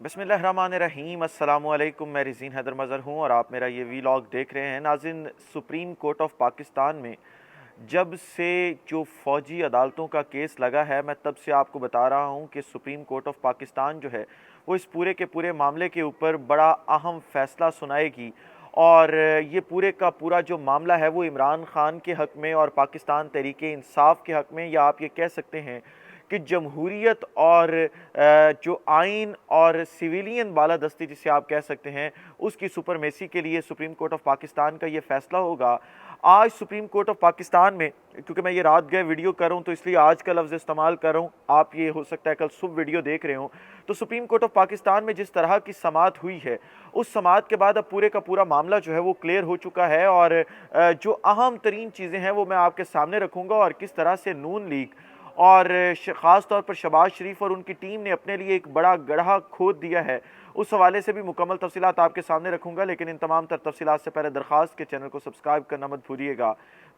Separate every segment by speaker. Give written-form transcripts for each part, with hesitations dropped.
Speaker 1: बिस्मिल्लाहिर्रहमानिर्रहीम अस्सलामुअलैकुम। मैं रिज़ीन हैदर मज़हर हूँ और आप मेरा ये वीलॉग देख रहे हैं। नाज़रीन, सुप्रीम कोर्ट ऑफ पाकिस्तान में जब से जो फ़ौजी अदालतों का केस लगा है, मैं तब से आपको बता रहा हूँ कि सुप्रीम कोर्ट ऑफ पाकिस्तान जो है वो इस पूरे के पूरे मामले के ऊपर बड़ा अहम फ़ैसला सुनाएगी। और ये पूरे का पूरा जो मामला है वो इमरान ख़ान के हक़ में और पाकिस्तान तहरीक इंसाफ़ के हक़ में, या आप ये कह सकते हैं कि जमहूरियत और जो आइन और सिविलियन बालादस्ती जिसे आप कह सकते हैं, उसकी सुपरमेसी के लिए सुप्रीम कोर्ट ऑफ पाकिस्तान का ये फ़ैसला होगा। आज सुप्रीम कोर्ट ऑफ पाकिस्तान में, क्योंकि मैं ये रात गए वीडियो कर रहा हूँ तो इसलिए आज का लफ्ज़ इस्तेमाल कर रहा हूँ, आप ये हो सकता है कल सुबह वीडियो देख रहे हो, तो सुप्रीम कोर्ट ऑफ पाकिस्तान में जिस तरह की समाअत हुई है, उस समाअत के बाद अब पूरे का पूरा मामला जो है वो क्लियर हो चुका है। और जो अहम तरीन चीज़ें हैं वो मैं आपके सामने रखूँगा, और किस तरह से नून लीग और ख़ास तौर पर शहबाज शरीफ और उनकी टीम ने अपने लिए एक बड़ा गड्ढा खोद दिया है, उस हवाले से भी मुकम्मल तफसीलात आपके सामने रखूंगा। लेकिन इन तमाम तर तफसीलात से पहले दरख्वास्त के चैनल को सब्सक्राइब करना मत भूलिएगा,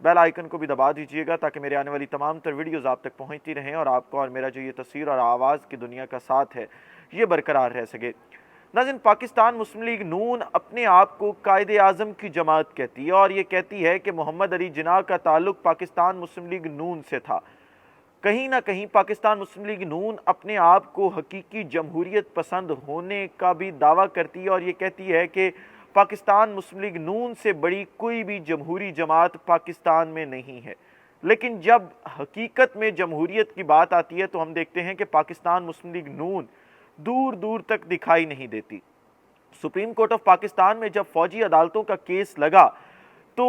Speaker 1: बेल आइकन को भी दबा दीजिएगा ताकि मेरे आने वाली तमाम तर वीडियोज़ आप तक पहुँचती रहें और आपको और मेरा जो ये तस्वीर और आवाज़ की दुनिया का साथ है ये बरकरार रह सके। नाज़रीन, पाकिस्तान मुस्लिम लीग नून अपने आप को कायदे आज़म की जमात कहती है और ये कहती है कि मोहम्मद अली जिन्ना का ताल्लुक़ पाकिस्तान मुस्लिम लीग नून से था। कहीं ना कहीं पाकिस्तान मुस्लिम लीग नून अपने आप को हकीकी जमहूरियत पसंद होने का भी दावा करती है और ये कहती है कि पाकिस्तान मुस्लिम लीग नून से बड़ी कोई भी जमहूरी जमात पाकिस्तान में नहीं है। लेकिन जब हकीकत में जमहूरियत की बात आती है तो हम देखते हैं कि पाकिस्तान मुस्लिम लीग नून दूर दूर तक दिखाई नहीं देती। सुप्रीम कोर्ट ऑफ पाकिस्तान में जब फौजी अदालतों का केस लगा तो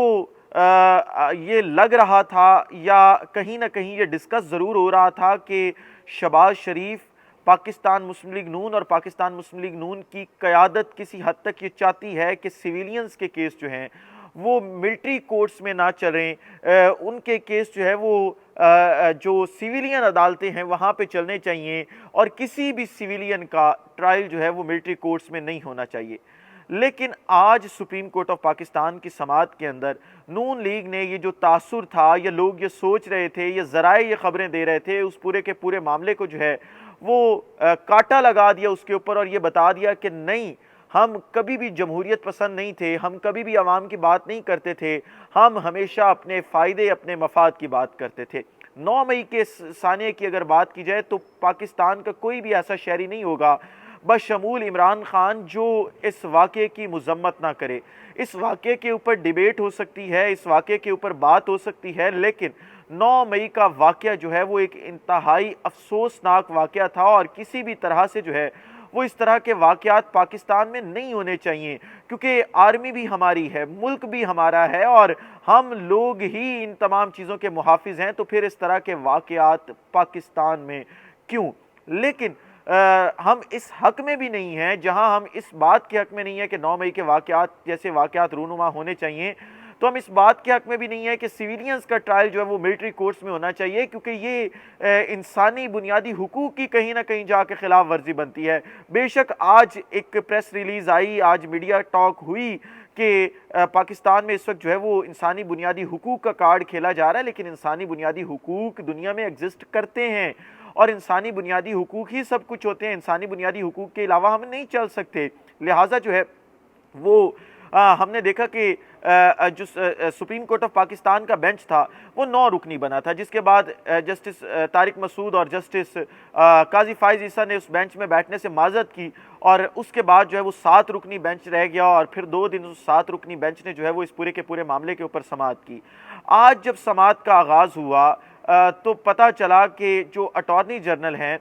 Speaker 1: ये लग रहा था, या कहीं ना कहीं ये डिस्कस ज़रूर हो रहा था कि शहबाज शरीफ पाकिस्तान मुस्लिम लीग नून और पाकिस्तान मुस्लिम लीग नून की क़यादत किसी हद तक ये चाहती है कि सिविलियंस के केस जो हैं वो मिलिट्री कोर्ट्स में ना चलें, उनके केस जो है वो जो सिविलियन अदालतें हैं वहाँ पे चलने चाहिए, और किसी भी सिविलियन का ट्रायल जो है वो मिलिट्री कोर्ट्स में नहीं होना चाहिए। लेकिन आज सुप्रीम कोर्ट ऑफ पाकिस्तान की समाअत के अंदर नून लीग ने ये जो तासुर था, ये लोग ये सोच रहे थे, ये ज़राए ये ख़बरें दे रहे थे, उस पूरे के पूरे मामले को जो है वो कांटा लगा दिया उसके ऊपर और ये बता दिया कि नहीं, हम कभी भी जमहूरियत पसंद नहीं थे, हम कभी भी आवाम की बात नहीं करते थे, हम हमेशा अपने फ़ायदे अपने मफाद की बात करते थे। 9 मई के सानिए की अगर बात की जाए तो पाकिस्तान का कोई भी ऐसा शहरी नहीं होगा बशमूल इमरान ख़ान जो इस वाक़े की मज़म्मत ना करे। इस वाक़े के ऊपर डिबेट हो सकती है, इस वाक़े के ऊपर बात हो सकती है, लेकिन 9 मई का वाक़या जो है वो एक इंतहाई अफसोसनाक वाक़या था और किसी भी तरह से जो है वो इस तरह के वाक़यात पाकिस्तान में नहीं होने चाहिए, क्योंकि आर्मी भी हमारी है, मुल्क भी हमारा है और हम लोग ही इन तमाम चीज़ों के मुहाफ़िज़ हैं, तो फिर इस तरह के वाक़यात पाकिस्तान में क्यों? लेकिन हम इस हक़ में भी नहीं हैं, जहां हम इस बात के हक़ में नहीं है कि 9 मई के वाक़यात जैसे वाक़यात रूनुमा होने चाहिए, तो हम इस बात के हक़ में भी नहीं है कि सिविलियंस का ट्रायल जो है वो मिलिट्री कोर्ट्स में होना चाहिए, क्योंकि ये इंसानी बुनियादी हुकूक की कहीं ना कहीं जाके खिलाफ वर्जी बनती है। बेशक आज एक प्रेस रिलीज़ आई, आज मीडिया टॉक हुई कि पाकिस्तान में इस वक्त जो है वो इंसानी बुनियादी हुकूक का कार्ड खेला जा रहा है, लेकिन इंसानी बुनियादी हुकूक दुनिया में एग्जिस्ट करते हैं और इंसानी बुनियादी हुकूक ही सब कुछ होते हैं। इंसानी बुनियादी हुकूक के अलावा हम नहीं चल सकते। लिहाजा जो है वो हमने देखा कि जो सुप्रीम कोर्ट ऑफ पाकिस्तान का बेंच था वो 9 रुकनी बना था, जिसके बाद जस्टिस तारिक मसूद और जस्टिस काजी फाइज ईसा ने उस बेंच में बैठने से माजरत की और उसके बाद जो है वो 7 रुकनी बेंच रह गया और फिर 2 दिन उस 7 रुकनी बेंच ने जो है वो इस पूरे के पूरे मामले के ऊपर समाअत की। आज जब समाअत का आगाज़ हुआ तो पता चला कि जो अटॉर्नी जनरल हैं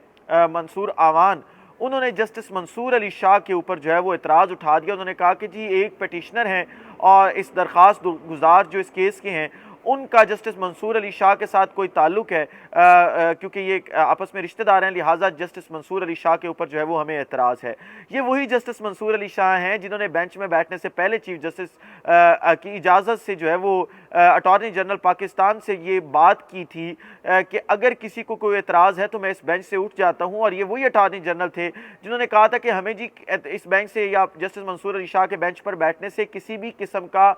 Speaker 1: मंसूर आवान, उन्होंने जस्टिस मंसूर अली शाह के ऊपर जो है वो एतराज़ उठा दिया। उन्होंने कहा कि जी एक पटिशनर हैं और इस दरख्वास्त गुजार जो इस केस के हैं उनका जस्टिस मंसूर अली शाह के साथ कोई ताल्लुक़ है, क्योंकि ये आपस में रिश्तेदार हैं, लिहाजा जस्टिस मंसूर अली शाह के ऊपर जो है वो हमें एतराज़ है। ये वही जस्टिस मंसूर अली शाह हैं जिन्होंने बेंच में बैठने से पहले चीफ जस्टिस की इजाज़त से जो है वो अटॉर्नी जनरल पाकिस्तान से ये बात की थी कि अगर किसी को कोई एतराज़ है तो मैं इस बेंच से उठ जाता हूँ, और ये वही अटॉर्नी जनरल थे जिन्होंने कहा था कि हमें जी इस बेंच से या जस्टिस मंसूर अली शाह के बेंच पर बैठने से किसी भी किस्म का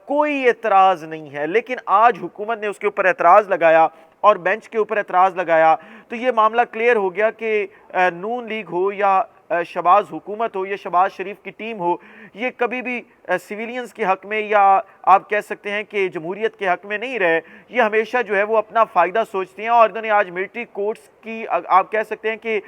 Speaker 1: कोई एतराज़ नहीं है। लेकिन आज हुकूमत ने उसके ऊपर एतराज़ लगाया और बेंच के ऊपर एतराज़ लगाया तो ये मामला क्लियर हो गया कि नून लीग हो या शहबाज हुकूमत हो या शहबाज शरीफ की टीम हो, ये कभी भी सिविलियंस के हक़ में या आप कह सकते हैं कि जमहूरियत के हक़ में नहीं रहे। ये हमेशा जो है वो अपना फ़ायदा सोचती हैं और इन्होंने आज मिलिट्री कोर्ट्स की आप कह सकते हैं कि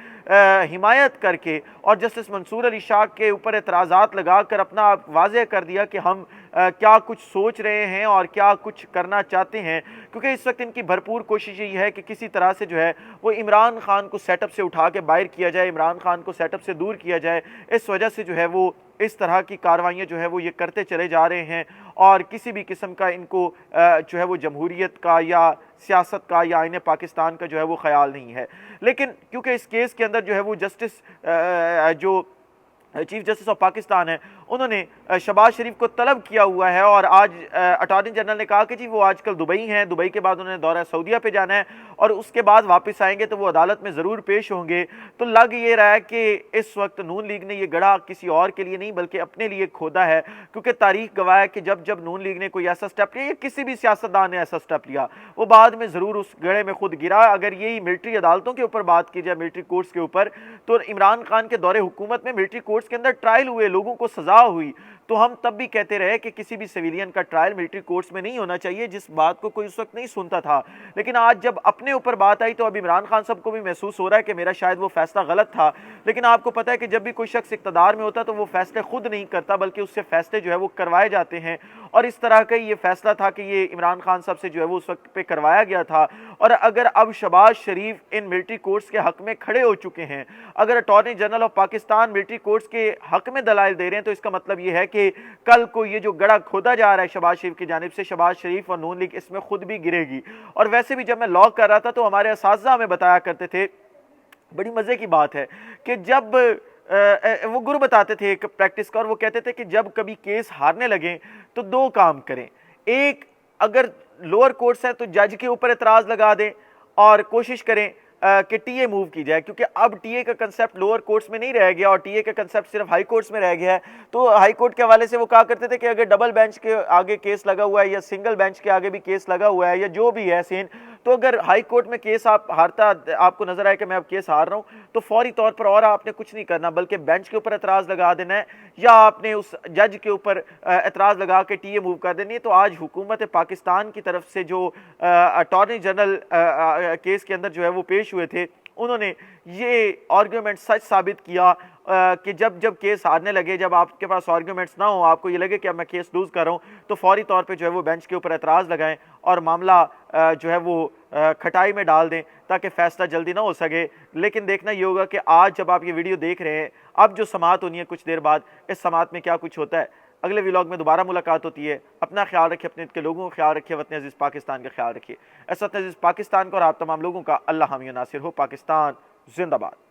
Speaker 1: हिमायत करके और जस्टिस मंसूर अली शाह के ऊपर एतराज़ात लगा कर अपना वाज़ेह कर दिया कि हम क्या कुछ सोच रहे हैं और क्या कुछ करना चाहते हैं। क्योंकि इस वक्त इनकी भरपूर कोशिश यही है कि किसी तरह से जो है वो इमरान खान को सेटअप से उठा के बाहर किया जाए, इमरान खान को सेटअप से दूर किया जाए। इस वजह से जो है वो इस तरह की कार्रवाइयाँ जो है वो ये करते चले जा रहे हैं और किसी भी किस्म का इनको जो है वो जमहूरियत का या सियासत का या आईने पाकिस्तान का जो है वो ख्याल नहीं है। लेकिन क्योंकि इस केस के अंदर जो है वो जस्टिस जो चीफ जस्टिस ऑफ पाकिस्तान है, उन्होंने शहबाज शरीफ को तलब किया हुआ है और आज अटॉर्नी जनरल ने कहा कि जी वो आजकल दुबई हैं, दुबई के बाद उन्होंने दौरा सऊदीया पे जाना है और उसके बाद वापस आएंगे तो वो अदालत में ज़रूर पेश होंगे। तो लग ये रहा है कि इस वक्त नून लीग ने ये गड़ा किसी और के लिए नहीं बल्कि अपने लिए खोदा है, क्योंकि तारीख गवाह है कि जब जब नून लीग ने कोई ऐसा स्टेप लिया या किसी भी सियासतदान ने ऐसा स्टेप लिया, वो बाद में ज़रूर उस गड़े में खुद गिरा। अगर यही मिलिट्री अदालतों के ऊपर बात की जाए, मिलिट्री कोर्ट्स के ऊपर, तो इमरान खान के दौरे हुकूमत में मिलिट्री कोर्ट्स के अंदर ट्रायल हुए, लोगों को सजा हुई, तो हम तब भी कहते रहे कि किसी भी सिविलियन का ट्रायल मिलिट्री कोर्ट्स में नहीं होना चाहिए, जिस बात को कोई उस वक्त नहीं सुनता था। लेकिन आज जब अपने ऊपर बात आई तो अब इमरान खान साहब को भी महसूस हो रहा है कि मेरा शायद वो फैसला गलत था। लेकिन आपको पता है कि जब भी कोई शख्स इक़्तिदार में होता तो वो फैसले खुद नहीं करता बल्कि उससे फैसले जो है वो करवाए जाते हैं, और इस तरह का ये फैसला था कि ये इमरान खान साहब से जो है वो उस वक्त पे करवाया गया था। और अगर अब शहबाज शरीफ इन मिलिट्री कोर्ट्स के हक में खड़े हो चुके हैं, अगर attorney general of Pakistan military courts के हक में दलाइल दे रहे हैं, तो इसका मतलब ये है कि कल को ये जो गड़ा खोदा जा रहा है शहबाज शरीफ की जानिब से, शहबाज शरीफ और नून लीग इसमें खुद भी गिरेगी। और वैसे भी जब मैं लॉ कर रहा था तो हमारे असातिज़ा हमें बताया करते थे, बड़ी मज़े की बात है कि जब वो गुरु बताते थे एक प्रैक्टिस का, और वो कहते थे कि जब कभी केस हारने लगे तो दो काम करें। एक, अगर लोअर कोर्ट्स हैं तो जज के ऊपर एतराज़ लगा दें और कोशिश करें कि टीए मूव की जाए, क्योंकि अब टीए का कंसेप्ट लोअर कोर्ट्स में नहीं रह गया और टीए का कंसेप्ट सिर्फ हाई कोर्ट्स में रह गया है। तो हाई कोर्ट के हवाले से वो कहा करते थे कि अगर डबल बेंच के आगे केस लगा हुआ है या सिंगल बेंच के आगे भी केस लगा हुआ है या जो भी है सीन, तो अगर हाई कोर्ट में केस आप हारता, आपको नजर आए कि मैं अब केस हार रहा हूँ, तो फौरी तौर पर और आपने कुछ नहीं करना बल्कि बेंच के ऊपर एतराज़ लगा देना है या आपने उस जज के ऊपर एतराज़ लगा के टीए मूव कर देनी है। तो आज हुकूमत पाकिस्तान की तरफ से जो अटॉर्नी जनरल केस के अंदर जो है वो पेश हुए थे, उन्होंने ये आर्ग्यूमेंट सच साबित किया कि जब जब केस हारने लगे, जब आपके पास आर्ग्यूमेंट्स ना हो, आपको ये लगे कि अब मैं केस लूज़ कर रहा हूँ, तो फौरी तौर पे जो है वो बेंच के ऊपर एतराज़ लगाएं और मामला जो है वो खटाई में डाल दें ताकि फ़ैसला जल्दी ना हो सके। लेकिन देखना ये होगा कि आज जब आप ये वीडियो देख रहे हैं, अब जो समाअत होनी है कुछ देर बाद, इस समाअत में क्या कुछ होता है। अगले व्लॉग में दोबारा मुलाकात होती है। अपना ख्याल रखिए, अपने के लोगों का ख्याल रखिए, वतन अज़ीज़ पाकिस्तान का ख्याल रखिए। ऐसा वतन अज़ीज़ पाकिस्तान को और आप तमाम लोगों का अल्लाह हामी नासिर हो। पाकिस्तान जिंदाबाद।